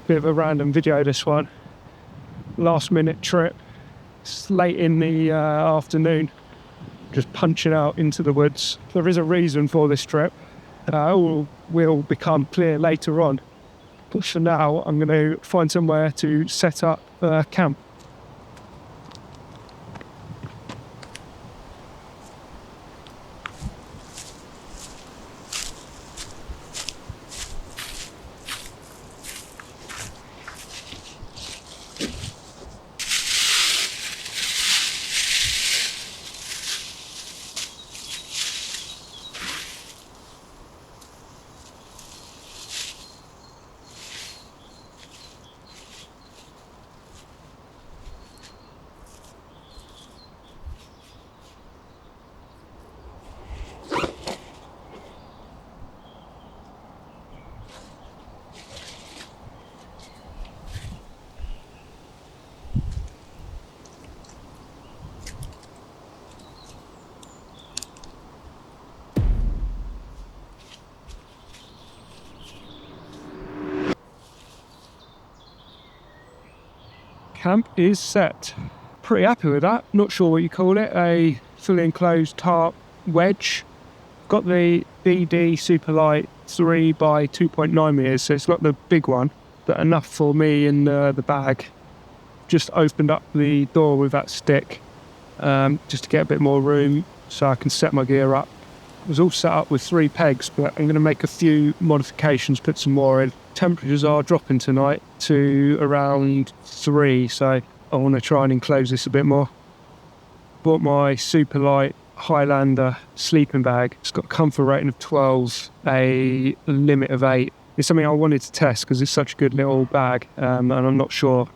Bit of a random video, this one. Last minute trip. It's late in the afternoon. Just punching out into the woods. There is a reason for this trip. All will become clear later on. But for now, I'm going to find somewhere to set up camp. Camp is set. Pretty happy with that. Not sure what you call it. A fully enclosed tarp wedge. Got the BD Superlight 3 by 2.9 meters, so it's not the big one, but enough for me in the bag. Just opened up the door with that stick just to get a bit more room so I can set my gear up. It was all set up with 3 pegs, but I'm going to make a few modifications, put some more in. Temperatures are dropping tonight to around 3, so I want to try and enclose this a bit more. Bought my Superlight Highlander sleeping bag. It's got a comfort rating of 12, a limit of 8. It's something I wanted to test because it's such a good little bag, and I'm not sure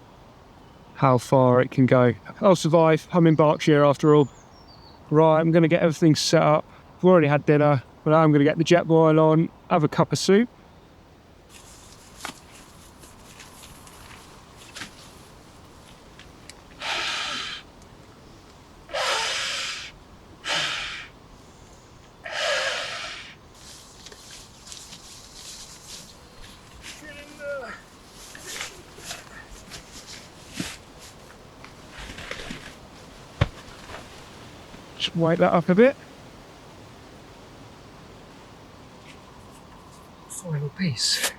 how far it can go. I'll survive. I'm in Berkshire after all. Right, I'm going to get everything set up. I've already had dinner, but now I'm going to get the jet boil on, have a cup of soup. Just wake that up a bit. Final piece.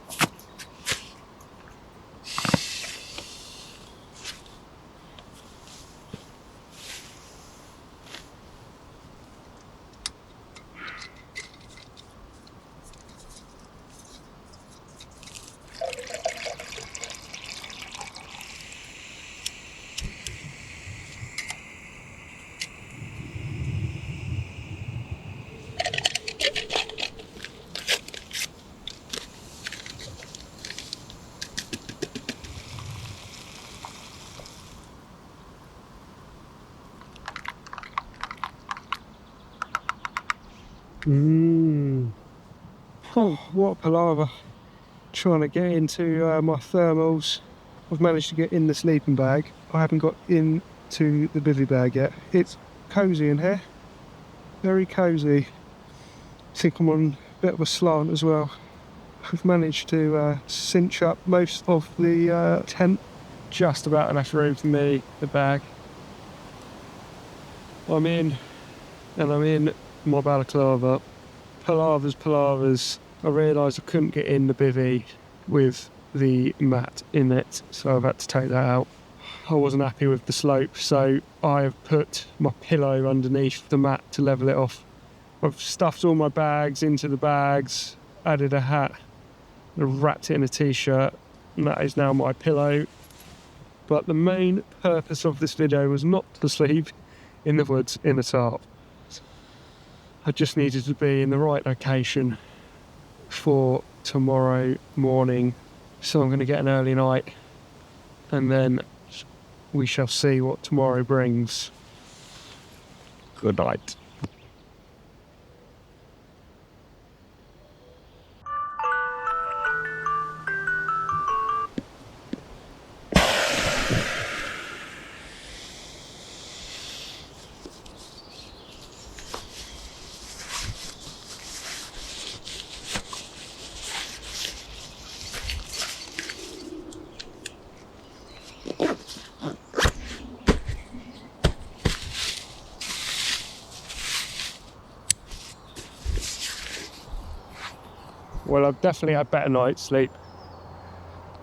Oh, what a palaver. Trying to get into my thermals. I've managed to get in the sleeping bag. I haven't got into the bivvy bag yet. It's cosy in here. Very cosy. I think I'm on a bit of a slant as well. I've managed to cinch up most of the tent. Just about enough room for me, the bag. I'm in, and I'm in my balaclava. Palavers. I realised I couldn't get in the bivvy with the mat in it, so I've had to take that out. I wasn't happy with the slope, so I've put my pillow underneath the mat to level it off. I've stuffed all my bags into the bags, added a hat, and wrapped it in a t-shirt, and that is now my pillow. But the main purpose of this video was not to sleep in the woods in a tarp. I just needed to be in the right location for tomorrow morning, so I'm going to get an early night and then we shall see what tomorrow brings. Good night. well, I've definitely had better night's sleep.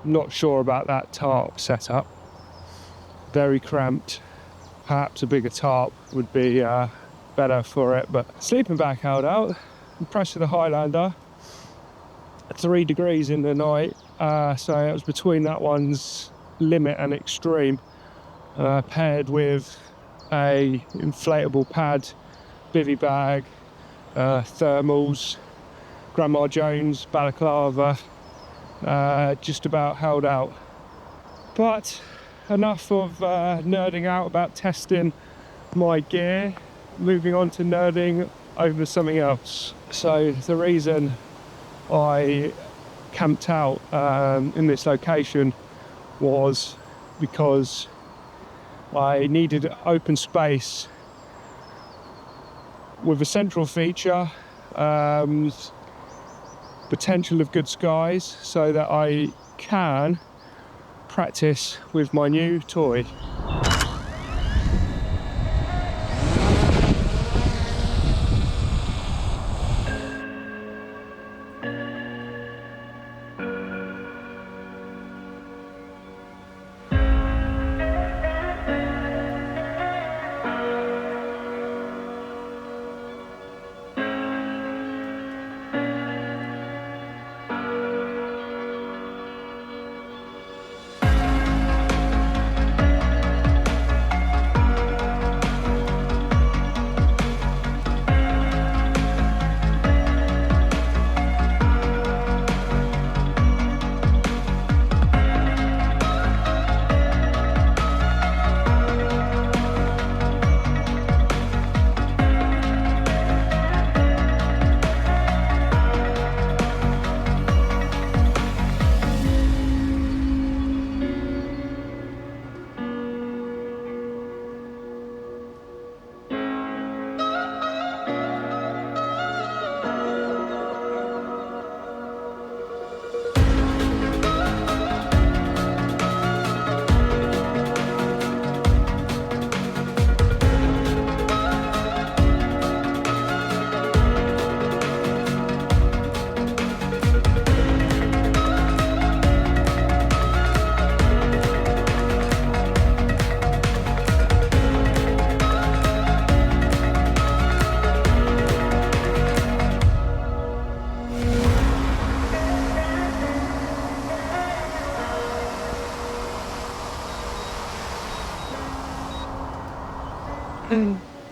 Not sure about that tarp setup. Very cramped. Perhaps a bigger tarp would be better for it, but sleeping bag held out. Impressed with the Highlander. 3 degrees in the night, so it was between that one's limit and extreme, paired with a inflatable pad, bivvy bag, thermals, Grandma Jones balaclava, just about held out. But enough of nerding out about testing my gear, moving on to nerding over something else. So the reason I camped out in this location was because I needed open space with a central feature, potential of good skies, so that I can practice with my new toy.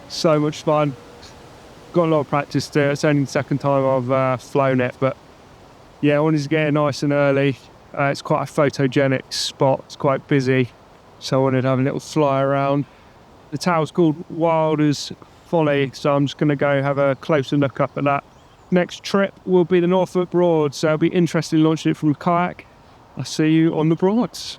So much fun. Got a lot of practice there. It's only the second time I've flown it, but yeah, I wanted to get it nice and early. It's quite a photogenic spot. It's quite busy, so I wanted to have a little fly around. The tower's called Wilder's Folly, so I'm just going to go have a closer look up at that. Next trip will be the Norfolk Broad, so I'll be interested in launching it from a kayak. I'll see you on the Broads.